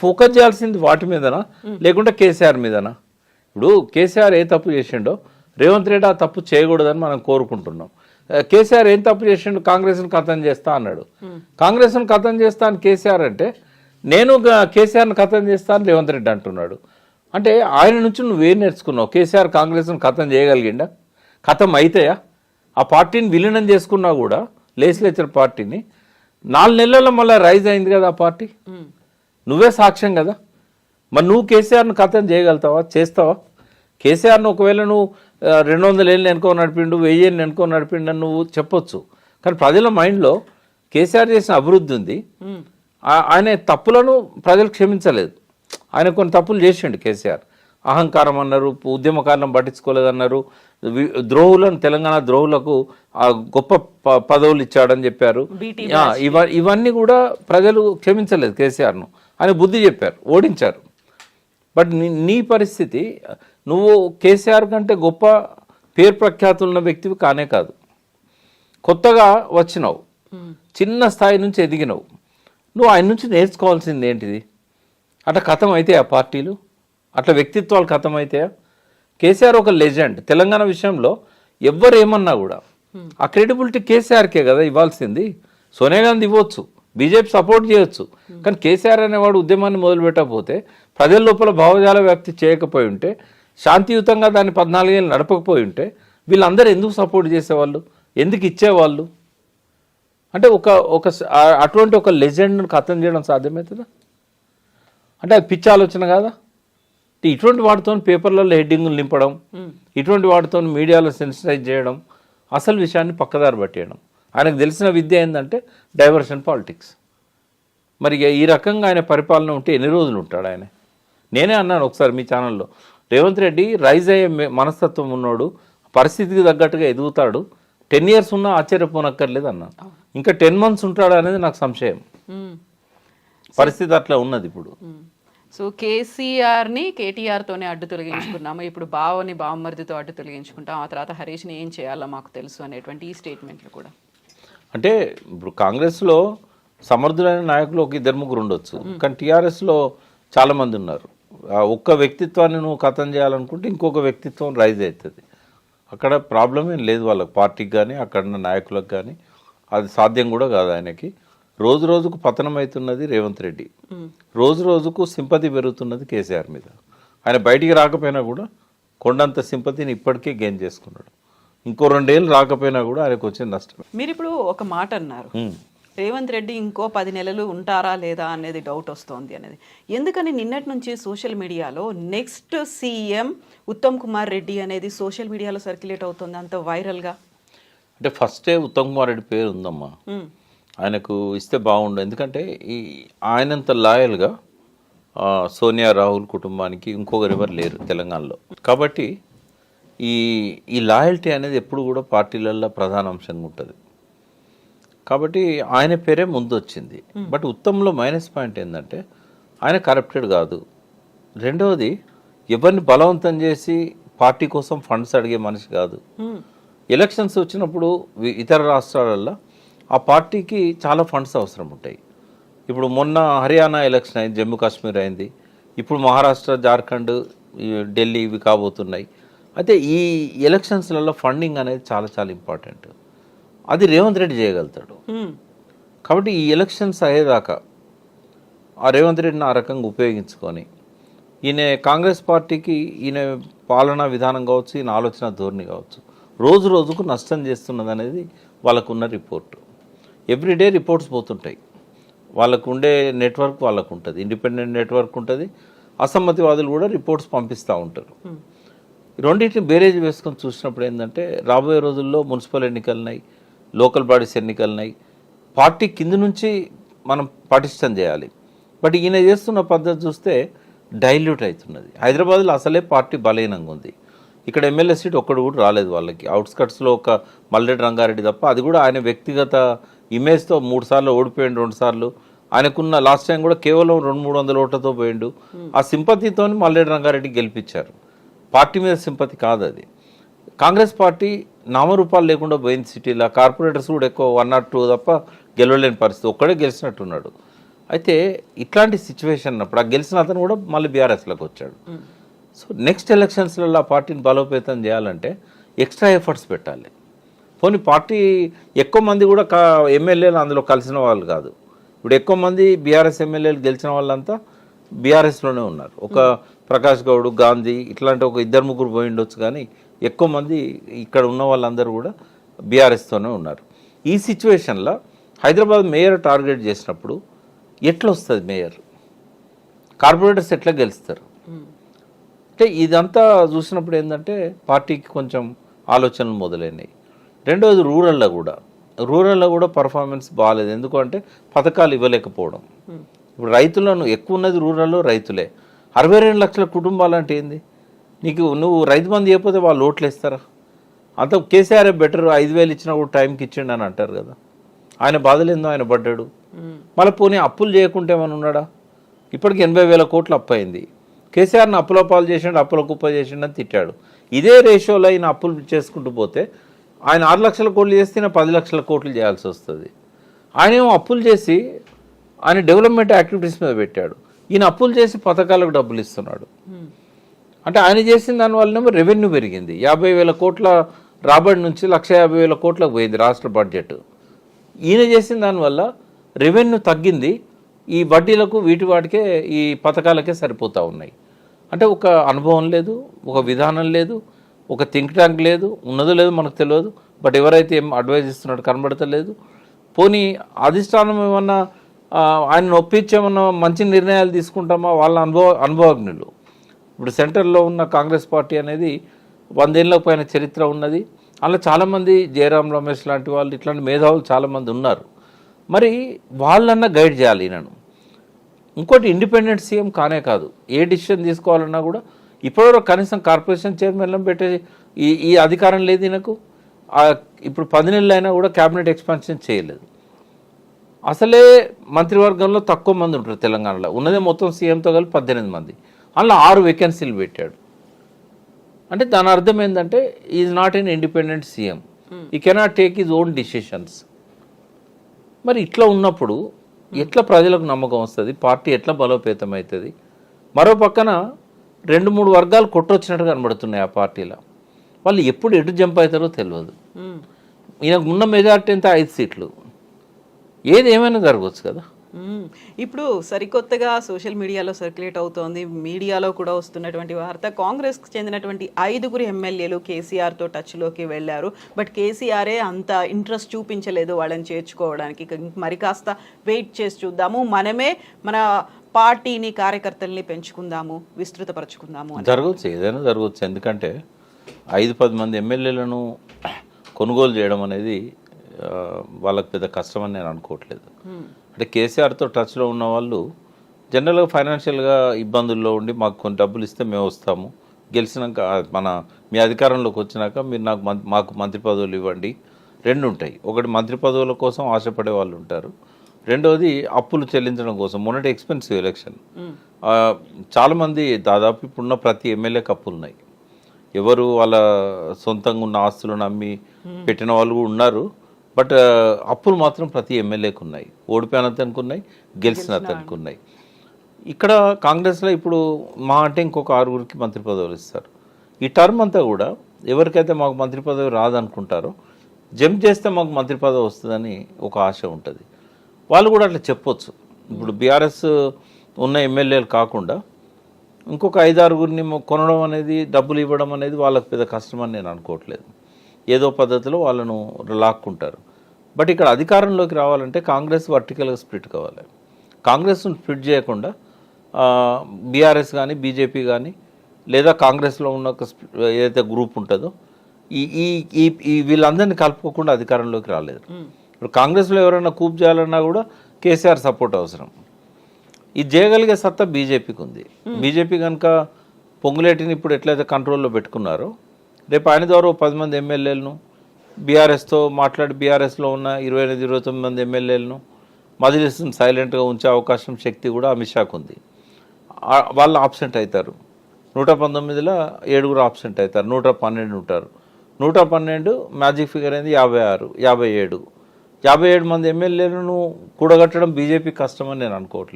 Focus చేయాల్సింది వాటి మీదనా లేకుంటే కేసీఆర్ మీదనా? ఇప్పుడు కేసీఆర్ ఏ తప్పు చేసిండో రేవంత్ రెడ్డి ఆ తప్పు చేయకూడదని మనం కోరుకుంటున్నాం. కేసీఆర్ ఏం తప్పు చేసిండు? కాంగ్రెస్ను ఖతం చేస్తా అన్నాడు. కాంగ్రెస్ను ఖతం చేస్తా అని కేసీఆర్ అంటే నేను కేసీఆర్ను ఖతం చేస్తా అని రేవంత్ రెడ్డి అంటున్నాడు. అంటే ఆయన నుంచి నువ్వేం నేర్చుకున్నావు? కేసీఆర్ కాంగ్రెస్ను ఖతం చేయగలిగిండా? ఖతం అయితాయా? ఆ పార్టీని విలీనం చేసుకున్నా కూడా లెజిస్లేచర్ పార్టీని 4 నెలల్లో మళ్ళీ రైజ్ అయింది కదా ఆ పార్టీ. నువ్వే సాక్ష్యం కదా. మరి నువ్వు కేసీఆర్ను ఖతం చేయగలుగుతావా? చేస్తావా? కేసీఆర్ను ఒకవేళ నువ్వు 200 ఏళ్ళు ఎన్నుకో నడిపిండు, 1000 ఏళ్ళు ఎన్నుకో నడిపిండు అని నువ్వు చెప్పొచ్చు. కానీ ప్రజల మైండ్లో కేసీఆర్ చేసిన అభివృద్ధి ఉంది. ఆయన తప్పులను ప్రజలు క్షమించలేదు. ఆయన కొన్ని తప్పులు చేసిండు కేసీఆర్. అహంకారం అన్నారు, ఉద్యమకాలం పట్టించుకోలేదన్నారు, ద్రోహులను తెలంగాణ ద్రోహులకు గొప్ప పదవులు ఇచ్చాడని చెప్పారు. ఇవన్నీ కూడా ప్రజలు క్షమించలేదు కేసీఆర్ను. ఆయన బుద్ధి చెప్పారు, ఓడించారు. బట్ నీ పరిస్థితి, నువ్వు కేసీఆర్ కంటే గొప్ప పేరు ప్రఖ్యాతులున్న వ్యక్తివి కానే కాదు. కొత్తగా వచ్చినావు, చిన్న స్థాయి నుంచి ఎదిగినావు. నువ్వు ఆయన నుంచి నేర్చుకోవాల్సింది ఏంటిది? అట్లా ఖతం అయితే ఆ పార్టీలు, అట్లా వ్యక్తిత్వాలు ఖతం అవుతాయా? కేసీఆర్ ఒక లెజెండ్. తెలంగాణ విషయంలో ఎవ్వరు ఏమన్నా కూడా ఆ క్రెడిబిలిటీ కేసీఆర్కే కదా ఇవ్వాల్సింది. సోనియా గాంధీ ఇవ్వచ్చు, బీజేపీ సపోర్ట్ చేయొచ్చు. కానీ కేసీఆర్ అనేవాడు ఉద్యమాన్ని మొదలుపెట్టకపోతే, ప్రజల లోపల భావజాల వ్యాప్తి చేయకపోయి ఉంటే, శాంతియుతంగా దాన్ని 14 ఏళ్ళు నడపకపోయి ఉంటే వీళ్ళందరూ ఎందుకు సపోర్ట్ చేసేవాళ్ళు? ఎందుకు ఇచ్చేవాళ్ళు? అంటే అటువంటి ఒక లెజెండ్ను ఖతం చేయడం సాధ్యమవుతుందా? అంటే అది పిచ్చి ఆలోచన కాదా? ఇటువంటి వాటితో పేపర్లలో హెడ్డింగులు నింపడం, ఇటువంటి వాటితో మీడియాలో సెన్సిటైజ్ చేయడం, అసలు విషయాన్ని పక్కదారి పట్టేయడం. ఆయనకు తెలిసిన విద్య ఏంటంటే డైవర్షన్ పాలిటిక్స్. మరి ఈ రకంగా ఆయన పరిపాలన ఉంటే ఎన్ని రోజులు ఉంటాడు ఆయన? నేనే అన్నాను ఒకసారి మీ ఛానల్లో, రేవంత్ రెడ్డి రైజ్ అయ్యే మనస్తత్వం ఉన్నాడు, పరిస్థితికి తగ్గట్టుగా ఎదుగుతాడు, 10 years ఉన్నా ఆశ్చర్యపోనక్కర్లేదు అన్నాను. ఇంకా 10 months ఉంటాడు అనేది నాకు సంశయం. పరిస్థితి అట్లా ఉన్నది ఇప్పుడు. సో కేసీఆర్ని కేటీఆర్తోనే అడ్డు తొలగించుకున్నాము, ఇప్పుడు బావని బావమరిదితో అడ్డు తొలగించుకుంటాం, ఆ తర్వాత హరీష్ని ఏం చేయాలో మాకు తెలుసు అనేటువంటి ఈ స్టేట్మెంట్లు కూడా. అంటే ఇప్పుడు కాంగ్రెస్లో సమర్థులైన నాయకులు ఒక 2-3 ఉండొచ్చు, కానీ టీఆర్ఎస్లో చాలామంది ఉన్నారు. ఒక్క వ్యక్తిత్వాన్ని నువ్వు ఖతం చేయాలనుకుంటే ఇంకొక వ్యక్తిత్వం రైజ్ అవుతుంది. అక్కడ ప్రాబ్లం ఏం లేదు వాళ్ళకి, పార్టీకి కానీ అక్కడ నాయకులకు కానీ. అది సాధ్యం కూడా కాదు ఆయనకి. రోజు రోజుకు పతనం అవుతున్నది రేవంత్ రెడ్డి, రోజు రోజుకు సింపతి పెరుగుతున్నది కేసీఆర్ మీద. ఆయన బయటికి రాకపోయినా కూడా కొండంత సింపతిని ఇప్పటికే గెయిన్ చేసుకున్నాడు. ఇంకో 2 ఏళ్ళు రాకపోయినా కూడా ఆయనకు వచ్చే నష్టం. మీరు ఇప్పుడు ఒక మాట అన్నారు, రేవంత్ రెడ్డి ఇంకో 10 నెలలు ఉంటారా లేదా అనేది డౌట్ వస్తోంది అనేది. ఎందుకని నిన్నటి నుంచి సోషల్ మీడియాలో నెక్స్ట్ సీఎం ఉత్తమ్ కుమార్ రెడ్డి అనేది సోషల్ మీడియాలో సర్క్యులేట్ అవుతుంది అంత వైరల్గా? అంటే ఫస్టే ఉత్తమ్ కుమార్ రెడ్డి పేరు ఉందమ్మా, ఆయనకు ఇస్తే బాగుండు. ఎందుకంటే ఆయనంత లాయల్గా సోనియా రాహుల్ కుటుంబానికి ఇంకొకరు ఎవరు లేరు తెలంగాణలో. కాబట్టి ఈ లాయల్టీ అనేది ఎప్పుడు కూడా పార్టీలలో ప్రధాన అంశంగా ఉంటుంది. కాబట్టి ఆయన పేరే ముందు వచ్చింది. బట్ ఉత్తమ్లో మైనస్ పాయింట్ ఏంటంటే ఆయన కరప్టెడ్ కాదు. రెండవది, ఎవరిని బలవంతం చేసి పార్టీ కోసం ఫండ్స్ అడిగే మనిషి కాదు. ఎలక్షన్స్ వచ్చినప్పుడు ఇతర రాష్ట్రాలలో ఆ పార్టీకి చాలా ఫండ్స్ అవసరం ఉంటాయి. ఇప్పుడు మొన్న హర్యానా ఎలక్షన్ అయింది, జమ్మూ కాశ్మీర్ అయింది, ఇప్పుడు మహారాష్ట్ర, జార్ఖండ్, ఢిల్లీ ఇవి కాబోతున్నాయి. అయితే ఈ ఎలక్షన్స్లలో ఫండింగ్ అనేది చాలా చాలా ఇంపార్టెంట్. అది రేవంత్ రెడ్డి చేయగలుగుతాడు. కాబట్టి ఈ ఎలక్షన్స్ అయ్యేదాకా ఆ రేవంత్ రెడ్డిని ఆ రకంగా ఉపయోగించుకొని, ఈయన కాంగ్రెస్ పార్టీకి ఈయన పాలనా విధానం కావచ్చు, ఈయన ఆలోచన ధోరణి కావచ్చు, రోజు రోజుకు నష్టం చేస్తున్నది అనేది వాళ్ళకున్న రిపోర్టు. ఎవ్రీడే రిపోర్ట్స్ పోతుంటాయి. వాళ్ళకు ఉండే నెట్వర్క్ వాళ్ళకు ఉంటుంది, ఇండిపెండెంట్ నెట్వర్క్ ఉంటుంది. అసమ్మతివాదులు కూడా రిపోర్ట్స్ పంపిస్తూ ఉంటారు. రెండింటిని బేరేజ్ వేసుకొని చూసినప్పుడు ఏంటంటే, రాబోయే రోజుల్లో మున్సిపల్ ఎన్నికలున్నాయి, లోకల్ బాడీస్ ఎన్నికలున్నాయి. పార్టీ కింద నుంచి మనం పటిష్టం చేయాలి. బట్ ఈయన చేస్తున్న పద్ధతి చూస్తే డైల్యూట్ అవుతున్నది. హైదరాబాద్లో అసలే పార్టీ బలహీనంగా ఉంది. ఇక్కడ ఎమ్మెల్యే సీట్ ఒక్కడు కూడా రాలేదు వాళ్ళకి. అవుట్స్కట్స్లో ఒక మల్లెడ్డి రంగారెడ్డి తప్ప, అది కూడా ఆయన వ్యక్తిగత ఇమేజ్తో 3 సార్లు ఓడిపోయిండు, 2 సార్లు. ఆయనకున్న లాస్ట్ టైం కూడా కేవలం 200-300 ఓట్లతో పోయిండు. ఆ సింపతితో మల్లెడ్డి రంగారెడ్డి గెలిపించారు. పార్టీ మీద సింపతి కాదు అది. కాంగ్రెస్ పార్టీ నామరూపాలు లేకుండా పోయింది సిటీలో. కార్పొరేటర్స్ కూడా ఎక్కువ 1 or 2 తప్ప గెలవలేని పరిస్థితి. ఒక్కడే గెలిచినట్టున్నాడు. అయితే ఇట్లాంటి సిచ్యువేషన్ అన్నప్పుడు ఆ గెలిచిన అతను కూడా మళ్ళీ బీఆర్ఎస్లోకి వచ్చాడు. సో నెక్స్ట్ ఎలక్షన్స్లలో ఆ పార్టీని బలోపేతం చేయాలంటే ఎక్స్ట్రా ఎఫర్ట్స్ పెట్టాలి. పోనీ పార్టీ ఎక్కువ మంది కూడా ఎమ్మెల్యేలు అందులో కలిసిన వాళ్ళు కాదు. ఇప్పుడు ఎక్కువ మంది బీఆర్ఎస్ ఎమ్మెల్యేలు గెలిచిన వాళ్ళంతా బీఆర్ఎస్లోనే ఉన్నారు. ఒక ప్రకాష్ గౌడ్, గాంధీ ఇట్లాంటి ఒక 2-3 పోయి ఉండొచ్చు, కానీ ఎక్కువ మంది ఇక్కడ ఉన్న వాళ్ళందరూ కూడా బీఆర్ఎస్తోనే ఉన్నారు. ఈ సిచ్యువేషన్లో హైదరాబాద్ మేయర్ టార్గెట్ చేసినప్పుడు ఎట్లా వస్తుంది మేయర్, కార్పొరేటర్స్ ఎట్లా గెలుస్తారు అంటే ఇదంతా చూసినప్పుడు ఏంటంటే పార్టీకి కొంచెం ఆలోచనలు మొదలైనవి. రెండవది రూరల్లో కూడా పర్ఫార్మెన్స్ బాగాలేదు. ఎందుకంటే పథకాలు ఇవ్వలేకపోవడం. ఇప్పుడు రైతులను ఎక్కువ ఉన్నది రూరల్లో రైతులే. 62 లక్షల కుటుంబాలు అంటే ఏంది? నువ్వు రైతు బంధు చేయకపోతే వాళ్ళు ఓట్లు వేస్తారా? అంత కేసీఆర్ బెటర్, 5,000 ఇచ్చినా కూడా టైంకి ఇచ్చిండు అని అంటారు కదా. ఆయన బాధలేందో ఆయన పడ్డాడు. మళ్ళీ పోనీ అప్పులు చేయకుంటే ఏమైనా ఉన్నాడా? ఇప్పటికి 80,000 కోట్లు అప్పు అయింది. కేసీఆర్ని అప్పుల పాలు చేసిండు, అప్పుల కుప్ప చేసిండు అని తిట్టాడు. ఇదే రేషియోలో ఆయన అప్పులు చేసుకుంటూ పోతే ఆయన 6 లక్షల కోట్లు చేస్తే 10 లక్షల కోట్లు చేయాల్సి వస్తుంది. ఆయన ఏమో అప్పులు చేసి ఆయన డెవలప్మెంట్ యాక్టివిటీస్ మీద పెట్టాడు. ఈయన అప్పులు చేసి పథకాలకు డబ్బులు ఇస్తున్నాడు. అంటే ఆయన చేసిన దానివల్లనేమో రెవెన్యూ పెరిగింది. 50,000 కోట్ల రాబడి నుంచి 150,000 కోట్లకు పోయింది రాష్ట్ర బడ్జెట్. ఈయన చేసిన దానివల్ల రెవెన్యూ తగ్గింది. ఈ వడ్డీలకు వాటికే ఈ పథకాలకే సరిపోతూ ఉన్నాయి. అంటే ఒక అనుభవం లేదు, ఒక విధానం లేదు, ఒక థింక్ ట్యాంక్ లేదు, ఉన్నదో లేదో మనకు తెలియదు. బట్ ఎవరైతే ఏం అడ్వైజ్ ఇస్తున్నట్టు కనబడతలేదు. పోనీ అధిష్టానం ఏమన్నా ఆయన ఒప్పించేమన్నా మంచి నిర్ణయాలు తీసుకుంటామా? వాళ్ళ అనుభవజ్ఞులు. ఇప్పుడు సెంటర్లో ఉన్న కాంగ్రెస్ పార్టీ అనేది 100 ఏళ్ళకు పైన చరిత్ర ఉన్నది. అలా చాలామంది జయరాం రమేష్ లాంటి వాళ్ళు, ఇట్లాంటి మేధావులు చాలామంది ఉన్నారు. మరి వాళ్ళన్నా గైడ్ చేయాలి ఈయనను. ఇంకోటి ఇండిపెండెంట్ సీఎం కానే కాదు, ఏ డిసిషన్ తీసుకోవాలన్నా కూడా ఇప్పటివరకు కనీసం కార్పొరేషన్ చైర్మన్లను పెట్టే ఈ అధికారం లేదు ఈయనకు. ఇప్పుడు 10 నెలలు అయినా కూడా క్యాబినెట్ ఎక్స్పాన్షన్ చేయలేదు. అసలే మంత్రివర్గంలో తక్కువ మంది ఉంటారు తెలంగాణలో. ఉన్నదే మొత్తం సీఎంతో కలిపి 18 మంది. అందులో 6 వేకెన్సీలు పెట్టాడు. అంటే దాని అర్థం ఏంటంటే is not an independent CM. He cannot take his own decisions. మరి ఇట్లా ఉన్నప్పుడు ఎట్లా ప్రజలకు నమ్మకం వస్తుంది? పార్టీ ఎట్లా బలోపేతం అవుతుంది? మరో పక్కన 2-3 వర్గాలు కొట్టొచ్చినట్టు కనబడుతున్నాయి ఆ పార్టీలో. వాళ్ళు ఎప్పుడు ఎటు జంప్ అవుతారో తెలియదు. ఈయనకు ఉన్న మెజార్టీ ఎంత? 5 సీట్లు. ఏది ఏమైనా జరగవచ్చు కదా. ఇప్పుడు సరికొత్తగా సోషల్ మీడియాలో సర్క్యులేట్ అవుతోంది, మీడియాలో కూడా వస్తున్నటువంటి వార్త, కాంగ్రెస్కి చెందినటువంటి 5 ఎమ్మెల్యేలు కేసీఆర్తో టచ్లోకి వెళ్ళారు. బట్ కేసీఆరే అంత ఇంట్రెస్ట్ చూపించలేదు వాళ్ళని చేర్చుకోవడానికి. మరి కాస్త వెయిట్ చేసి చూద్దాము, మనమే మన పార్టీని, కార్యకర్తల్ని పెంచుకుందాము, విస్తృతపరచుకుందాము అని. జరగవచ్చు, ఏదైనా జరగవచ్చు. ఎందుకంటే 5-10 మంది ఎమ్మెల్యేలను కొనుగోలు చేయడం అనేది వాళ్ళకి పెద్ద కష్టం అని నేను అనుకోవట్లేదు. అంటే కేసీఆర్తో టచ్లో ఉన్న వాళ్ళు జనరల్గా ఫైనాన్షియల్గా ఇబ్బందుల్లో ఉండి మాకు కొన్ని డబ్బులు ఇస్తే మేము వస్తాము, గెలిచినాక మీ అధికారంలోకి వచ్చినాక మీరు మాకు మంత్రి పదవులు ఇవ్వండి. 2 ఉంటాయి. ఒకటి మంత్రి పదవుల కోసం ఆశపడే వాళ్ళు ఉంటారు, రెండోది అప్పులు చెల్లించడం కోసం. మొన్నటి ఎక్స్పెన్సివ్ ఎలక్షన్, చాలామంది దాదాపు ఇప్పుడున్న ప్రతి ఎమ్మెల్యేకి అప్పులు ఉన్నాయి. ఎవరు వాళ్ళ సొంతంగా ఉన్న ఆస్తులను అమ్మి పెట్టిన వాళ్ళు కూడా ఉన్నారు. బట్ అప్పులు మాత్రం ప్రతి ఎమ్మెల్యేకి ఉన్నాయి. ఓడిపోయిన అతనికి ఉన్నాయి, గెలిచిన అతనికి ఉన్నాయి. ఇక్కడ కాంగ్రెస్లో ఇప్పుడు మా అంటే ఇంకొక 6 మంత్రి పదవులు ఇస్తారు. ఈ టర్మ్ అంతా కూడా ఎవరికైతే మాకు మంత్రి పదవి రాదనుకుంటారో జంప్ చేస్తే మాకు మంత్రి పదవి వస్తుందని ఒక ఆశ ఉంటుంది. వాళ్ళు కూడా అట్లా చెప్పొచ్చు. ఇప్పుడు బీఆర్ఎస్ ఉన్న ఎమ్మెల్యేలు కాకుండా ఇంకొక 5-6 కొనడం అనేది, డబ్బులు ఇవ్వడం అనేది వాళ్ళకి పెద్ద కష్టమని నేను అనుకోవట్లేదు. ఏదో పద్ధతిలో వాళ్ళను లాక్కుంటారు. బట్ ఇక్కడ అధికారంలోకి రావాలంటే కాంగ్రెస్ వర్టికల్గా స్ప్లిట్ కావాలి. కాంగ్రెస్ను స్ప్లిట్ చేయకుండా బీఆర్ఎస్ కానీ, బీజేపీ కానీ, లేదా కాంగ్రెస్లో ఉన్న ఒక ఏదైతే గ్రూప్ ఉంటుందో ఈ వీళ్ళందరినీ కలుపుకోకుండా అధికారంలోకి రాలేదు. ఇప్పుడు కాంగ్రెస్లో ఎవరైనా కూప్ చేయాలన్నా కూడా కేసీఆర్ సపోర్ట్ అవసరం. ఇది చేయగలిగే సత్తా బీజేపీకి ఉంది. బీజేపీ కనుక పొంగులేటిని ఇప్పుడు ఎట్లయితే కంట్రోల్లో పెట్టుకున్నారో, రేపు ఆయన ద్వారా 10 మంది ఎమ్మెల్యేలను బీఆర్ఎస్తో మాట్లాడి బీఆర్ఎస్లో ఉన్న 28-29 మంది ఎమ్మెల్యేలను మజ్లిస్ను సైలెంట్గా ఉంచే అవకాశం, శక్తి కూడా అమిత్ షాకు ఉంది. వాళ్ళు ఆబ్సెంట్ అవుతారు. 119లో 7 ఆబ్సెంట్ అవుతారు, 112 ఉంటారు. 112 మ్యాజిక్ ఫిగర్ అయింది 56, 57. 57 మంది ఎమ్మెల్యేలను కూడగట్టడం బీజేపీ కష్టమని నేను అనుకోవట్లేదు.